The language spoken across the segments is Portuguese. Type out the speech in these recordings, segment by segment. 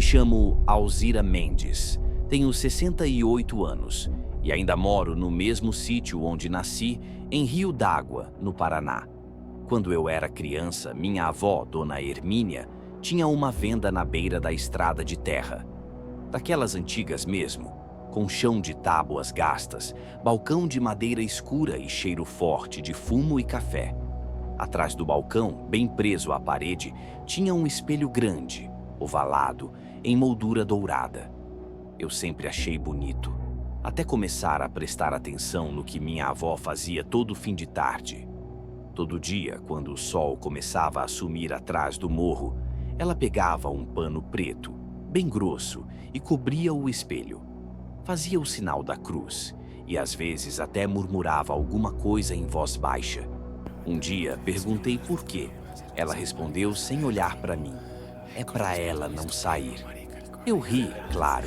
Me chamo Alzira Mendes, tenho 68 anos e ainda moro no mesmo sítio onde nasci, em Rio d'Água, no Paraná. Quando eu era criança, minha avó, Dona Hermínia, tinha uma venda na beira da estrada de terra. Daquelas antigas mesmo, com chão de tábuas gastas, balcão de madeira escura e cheiro forte de fumo e café. Atrás do balcão, bem preso à parede, tinha um espelho grande, ovalado, em moldura dourada. Eu sempre achei bonito, até começar a prestar atenção no que minha avó fazia todo fim de tarde. Todo dia, quando o sol começava a sumir atrás do morro, ela pegava um pano preto, bem grosso, e cobria o espelho. Fazia o sinal da cruz e às vezes até murmurava alguma coisa em voz baixa. Um dia perguntei por quê. Ela respondeu sem olhar para mim: "É para ela não sair." Eu ri, claro.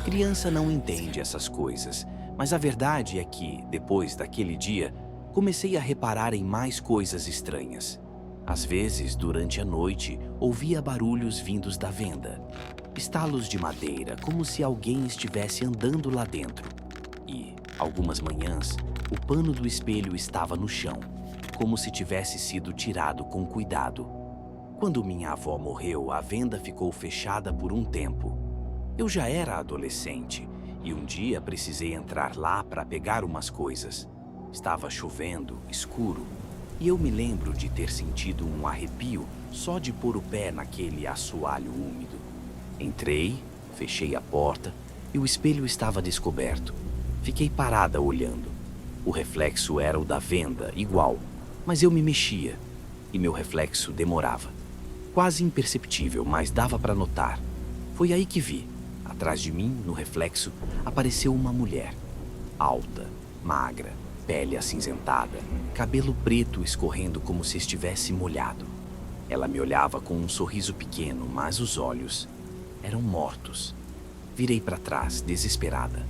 Criança não entende essas coisas, mas a verdade é que, depois daquele dia, comecei a reparar em mais coisas estranhas. Às vezes, durante a noite, ouvia barulhos vindos da venda. Estalos de madeira, como se alguém estivesse andando lá dentro. E, algumas manhãs, o pano do espelho estava no chão, como se tivesse sido tirado com cuidado. Quando minha avó morreu, a venda ficou fechada por um tempo. Eu já era adolescente e um dia precisei entrar lá para pegar umas coisas. Estava chovendo, escuro, e eu me lembro de ter sentido um arrepio só de pôr o pé naquele assoalho úmido. Entrei, fechei a porta e o espelho estava descoberto. Fiquei parada olhando. O reflexo era o da venda, igual, mas eu me mexia e meu reflexo demorava. Quase imperceptível, mas dava para notar. Foi aí que vi. Atrás de mim, no reflexo, apareceu uma mulher. Alta, magra, pele acinzentada, cabelo preto escorrendo como se estivesse molhado. Ela me olhava com um sorriso pequeno, mas os olhos eram mortos. Virei para trás, desesperada.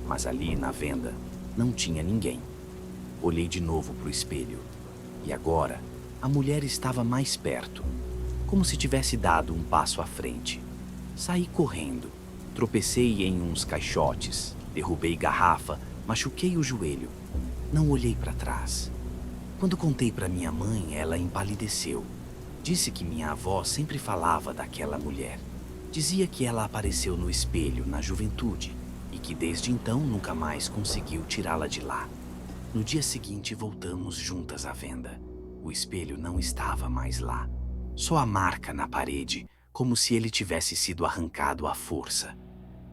Mas ali, na venda, não tinha ninguém. Olhei de novo para o espelho. E agora, a mulher estava mais perto, como se tivesse dado um passo à frente. Saí correndo. Tropecei em uns caixotes, derrubei garrafa, machuquei o joelho. Não olhei para trás. Quando contei para minha mãe, ela empalideceu. Disse que minha avó sempre falava daquela mulher. Dizia que ela apareceu no espelho na juventude e que desde então nunca mais conseguiu tirá-la de lá. No dia seguinte voltamos juntas à venda. O espelho não estava mais lá. Só a marca na parede, como se ele tivesse sido arrancado à força.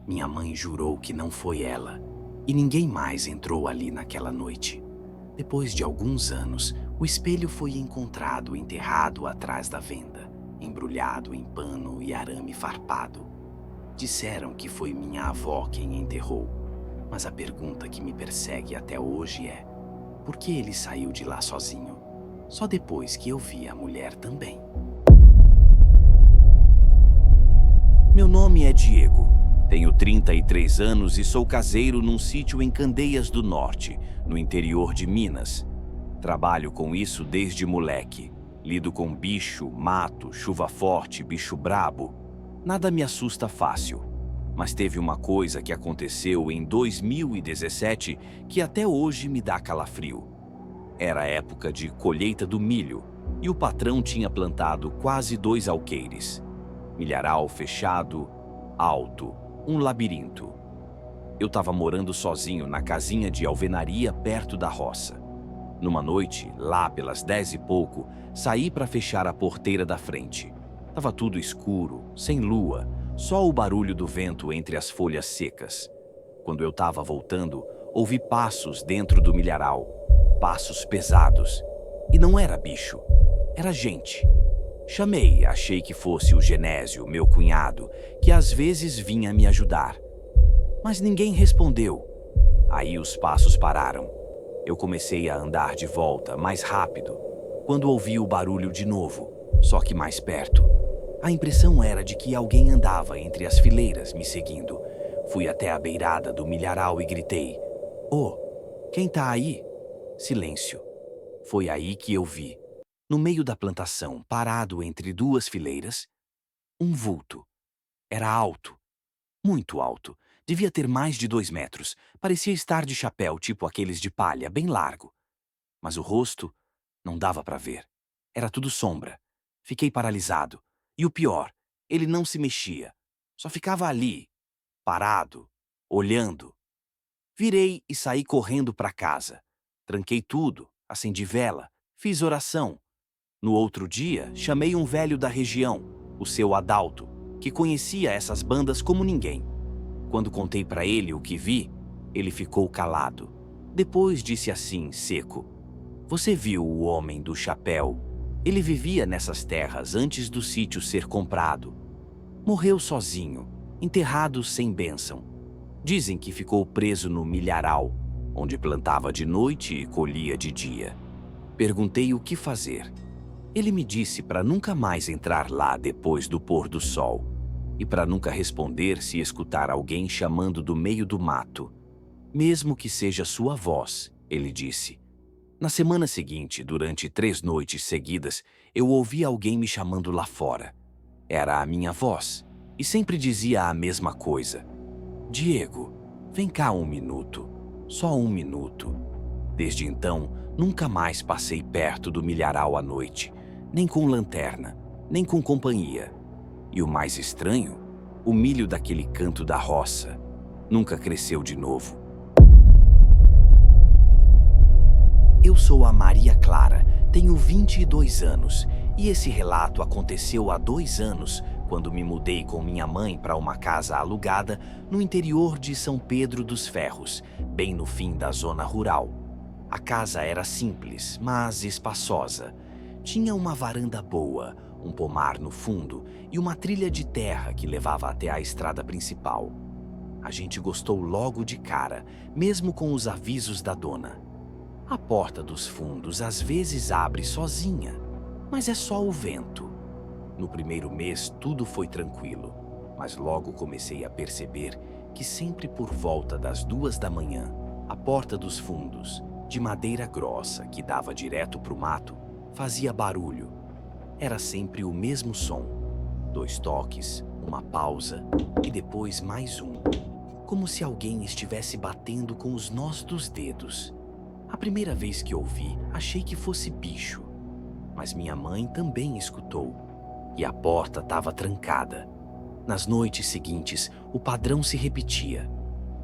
Minha mãe jurou que não foi ela, e ninguém mais entrou ali naquela noite. Depois de alguns anos, o espelho foi encontrado enterrado atrás da venda, embrulhado em pano e arame farpado. Disseram que foi minha avó quem enterrou, mas a pergunta que me persegue até hoje é: por que ele saiu de lá sozinho? Só depois que eu vi a mulher também. Meu nome é Diego. Tenho 33 anos e sou caseiro num sítio em Candeias do Norte, no interior de Minas. Trabalho com isso desde moleque. Lido com bicho, mato, chuva forte, bicho brabo. Nada me assusta fácil. Mas teve uma coisa que aconteceu em 2017 que até hoje me dá calafrio. Era a época de colheita do milho e o patrão tinha plantado quase 2 alqueires. Milharal fechado, alto, um labirinto. Eu estava morando sozinho na casinha de alvenaria perto da roça. Numa noite, lá pelas 10 e pouco, saí para fechar a porteira da frente. Tava tudo escuro, sem lua, só o barulho do vento entre as folhas secas. Quando eu estava voltando, ouvi passos dentro do milharal. Passos pesados. E não era bicho, era gente. Chamei, achei que fosse o Genésio, meu cunhado, que às vezes vinha me ajudar. Mas ninguém respondeu. Aí os passos pararam. Eu comecei a andar de volta, mais rápido, quando ouvi o barulho de novo, só que mais perto. A impressão era de que alguém andava entre as fileiras me seguindo. Fui até a beirada do milharal e gritei: "Ô, quem tá aí?" Silêncio. Foi aí que eu vi, no meio da plantação, parado entre 2 fileiras, um vulto. Era alto, muito alto. Devia ter mais de 2 metros. Parecia estar de chapéu, tipo aqueles de palha, bem largo. Mas o rosto não dava para ver. Era tudo sombra. Fiquei paralisado. E o pior, ele não se mexia. Só ficava ali, parado, olhando. Virei e saí correndo para casa. Tranquei tudo, acendi vela, fiz oração. No outro dia, chamei um velho da região, o seu Adalto, que conhecia essas bandas como ninguém. Quando contei para ele o que vi, ele ficou calado. Depois disse assim, seco: "Você viu o homem do chapéu? Ele vivia nessas terras antes do sítio ser comprado. Morreu sozinho, enterrado sem bênção. Dizem que ficou preso no milharal, onde plantava de noite e colhia de dia." Perguntei o que fazer. Ele me disse para nunca mais entrar lá depois do pôr do sol e para nunca responder se escutar alguém chamando do meio do mato. Mesmo que seja sua voz, ele disse. Na semana seguinte, durante 3 noites seguidas, eu ouvi alguém me chamando lá fora. Era a minha voz e sempre dizia a mesma coisa. "Diego, vem cá 1 minuto, só 1 minuto." Desde então, nunca mais passei perto do milharal à noite, nem com lanterna, nem com companhia. E o mais estranho, o milho daquele canto da roça nunca cresceu de novo. Eu sou a Maria Clara, tenho 22 anos, e esse relato aconteceu há 2 anos, quando me mudei com minha mãe para uma casa alugada no interior de São Pedro dos Ferros, bem no fim da zona rural. A casa era simples, mas espaçosa. Tinha uma varanda boa, um pomar no fundo e uma trilha de terra que levava até a estrada principal. A gente gostou logo de cara, mesmo com os avisos da dona. A porta dos fundos às vezes abre sozinha, mas é só o vento. No primeiro mês tudo foi tranquilo, mas logo comecei a perceber que sempre por volta das 2 da manhã, a porta dos fundos, de madeira grossa que dava direto para o mato, fazia barulho. Era sempre o mesmo som. 2 toques, uma pausa e depois mais um. Como se alguém estivesse batendo com os nós dos dedos. A primeira vez que ouvi, achei que fosse bicho. Mas minha mãe também escutou. E a porta estava trancada. Nas noites seguintes, o padrão se repetia.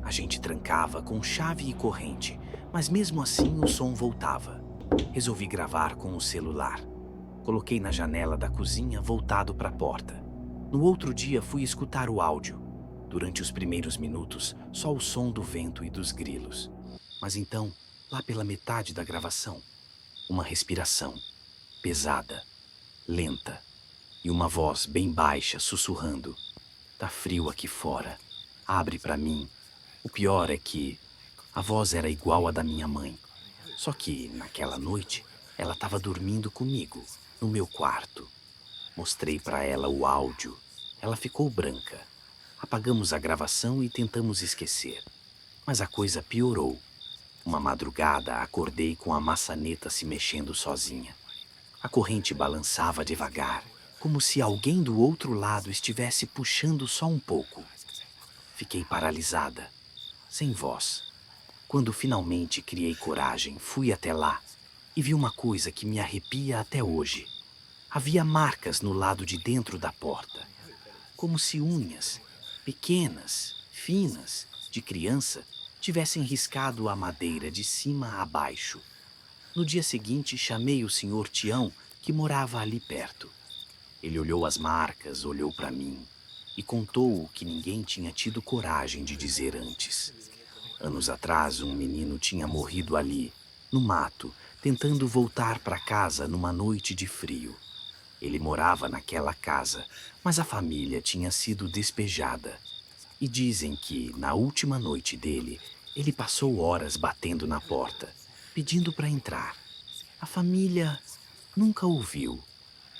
A gente trancava com chave e corrente, mas mesmo assim o som voltava. Resolvi gravar com o celular. Coloquei na janela da cozinha voltado para a porta. No outro dia fui escutar o áudio. Durante os primeiros minutos, só o som do vento e dos grilos. Mas então, lá pela metade da gravação, uma respiração, pesada, lenta, e uma voz bem baixa sussurrando. "Tá frio aqui fora, abre pra mim." O pior é que a voz era igual à da minha mãe. Só que, naquela noite, ela estava dormindo comigo, no meu quarto. Mostrei pra ela o áudio. Ela ficou branca. Apagamos a gravação e tentamos esquecer. Mas a coisa piorou. Uma madrugada, acordei com a maçaneta se mexendo sozinha. A corrente balançava devagar, como se alguém do outro lado estivesse puxando só um pouco. Fiquei paralisada, sem voz. Quando finalmente criei coragem, fui até lá e vi uma coisa que me arrepia até hoje. Havia marcas no lado de dentro da porta, como se unhas, pequenas, finas, de criança, tivessem riscado a madeira de cima a baixo. No dia seguinte, chamei o senhor Tião, que morava ali perto. Ele olhou as marcas, olhou para mim e contou o que ninguém tinha tido coragem de dizer antes. Anos atrás, um menino tinha morrido ali, no mato, tentando voltar para casa numa noite de frio. Ele morava naquela casa, mas a família tinha sido despejada. E dizem que, na última noite dele, ele passou horas batendo na porta, pedindo para entrar. A família nunca ouviu,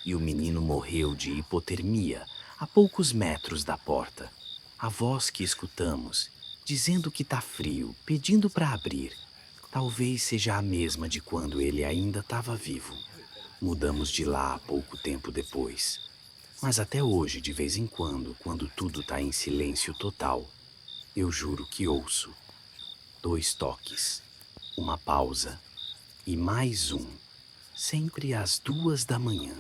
e o menino morreu de hipotermia a poucos metros da porta. A voz que escutamos, dizendo que tá frio, pedindo para abrir, talvez seja a mesma de quando ele ainda estava vivo. Mudamos de lá pouco tempo depois. Mas até hoje, de vez em quando tudo tá em silêncio total, eu juro que ouço. 2 toques, uma pausa e mais um, sempre às 2 da manhã.